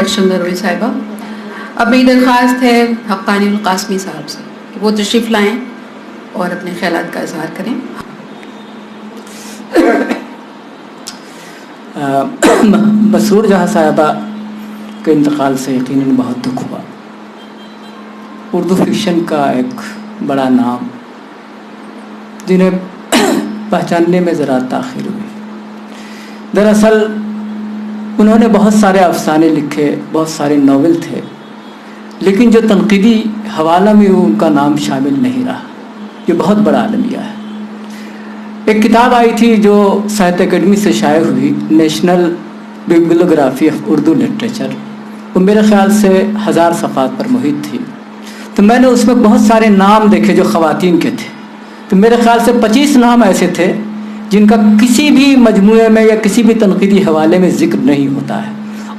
Introduction ज़रूरी साहिबा। अब मेरी दरख्वास्त है हक्कानी कासमी साहब से कि वो तशरीफ़ लाएँ और अपने ख्यालात का इजहार करें। मसरूर जहाँ साहिबा के इंतकाल से यकीनन बहुत दुख हुआ। उर्दू फिक्शन का एक बड़ा नाम, जिन्हें पहचानने में ज़रा ताख़ीर हुई। दरअसल उन्होंने बहुत सारे अफसाने लिखे, बहुत सारे नावल थे, लेकिन जो तनक़ीदी हवाला में उनका नाम शामिल नहीं रहा। ये बहुत बड़ा अलमिया है। एक किताब आई थी जो साहित्य अकेडमी से शाये हुई, national bibliography of Urdu literature, वो मेरे ख़्याल से 1000 सफ़हात पर मुहित थी। तो मैंने उसमें बहुत सारे नाम देखे जो ख़वातीन के थे। तो मेरे ख़्याल से 25 नाम ऐसे थे जिनका किसी भी मजमूए में या किसी भी तनक़ीदी हवाले में ज़िक्र नहीं होता है।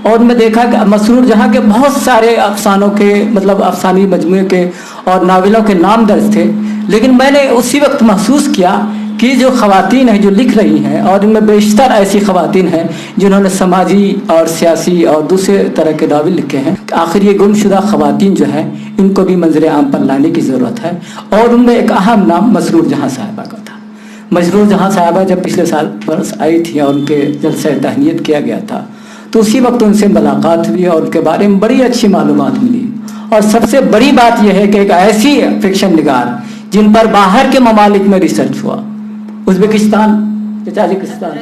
और मैं देखा कि मसरूर जहाँ के बहुत सारे अफसानों के, मतलब अफसानी मजमूए के और नावलों के नाम दर्ज थे, लेकिन मैंने उसी वक्त महसूस किया कि जो ख़वातीन हैं जो लिख रही हैं, और इनमें बेशतर ऐसी ख़वातीन हैं जिन्होंने समाजी और सियासी और दूसरे तरह के नावल लिखे हैं, आखिर ये गुमशुदा ख़वातीन जो हैं इनको भी मंजर आम पर लाने की ज़रूरत है। और उनमें एक अहम नाम मसरूर जहाँ साहिबा का था। मसरूर जहाँ साहिबा जब पिछले साल बरस आई थी और उनके जलसे तहनीत किया गया था, तो उसी वक्त उनसे मुलाकात हुई और उनके बारे में बड़ी अच्छी मालूमात मिली। और सबसे बड़ी बात यह है कि एक ऐसी फिक्शन निगार जिन पर बाहर के ममालिक में रिसर्च हुआ, उज़्बेकिस्तान, ताजिकिस्तान,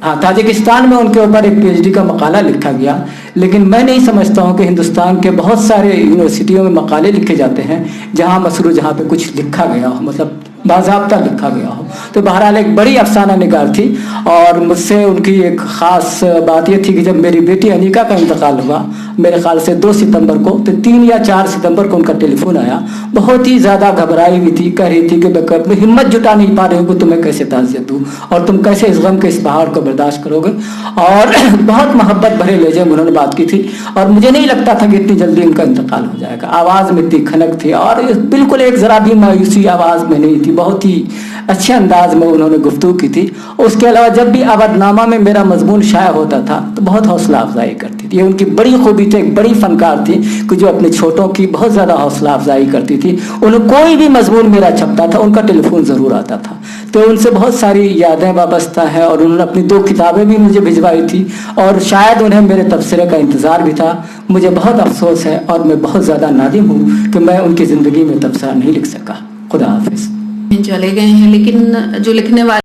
हाँ ताजिकिस्तान में उनके ऊपर एक PhD का मकाला लिखा गया। लेकिन मैं नहीं समझता हूँ कि हिंदुस्तान के बहुत सारे यूनिवर्सिटियों में मकाले लिखे जाते हैं जहाँ मसरूर जहाँ पे कुछ लिखा गया हो, मतलब बाज़ाब्ता लिखा गया हो। तो बहरहाल एक बड़ी अफसाना निगार थी। और मुझसे उनकी एक ख़ास बात यह थी कि जब मेरी बेटी अनीका का इंतकाल हुआ, मेरे ख्याल से 2 सितंबर को, तो 3 या 4 सितंबर को उनका टेलीफोन आया। बहुत ही ज़्यादा घबराई हुई थी, कह रही थी कि मैं हिम्मत जुटा नहीं पा रही हूँ कि तुम्हें कैसे ताज़ियत दूँ और तुम कैसे इस गम के इस पहाड़ को बर्दाश्त करोगे। और बहुत मोहब्बत भरे लहजे में उन्होंने बात की थी। और मुझे नहीं लगता था कि इतनी जल्दी उनका इंतकाल हो जाएगा। आवाज़ में इतनी खनक थी और बिल्कुल एक ज़रा भी मायूसी आवाज़ में नहीं थी। बहुत ही अच्छे अंदाज में उन्होंने गुफ्तगू की थी। उसके अलावा जब भी अवधनामा में मेरा मजमून शाया होता था तो बहुत हौसला अफजाई करती थी। ये उनकी बड़ी खूबी थी, एक बड़ी फनकार थी कि जो अपने छोटों की बहुत ज़्यादा हौसला अफजाई करती थी। उन्हें कोई भी मजमून मेरा छपता था, उनका टेलीफोन ज़रूर आता था। तो उनसे बहुत सारी यादें वाबस्ता हैं। और उन्होंने अपनी 2 किताबें भी मुझे भिजवाई थी और शायद उन्हें मेरे तबसरे का इंतज़ार भी था। मुझे बहुत अफसोस है और मैं बहुत ज़्यादा नादिम हूँ कि मैं उनकी ज़िंदगी में तबसरा नहीं लिख सका। खुदा हाफिज़। चले गए हैं, लेकिन जो लिखने वाले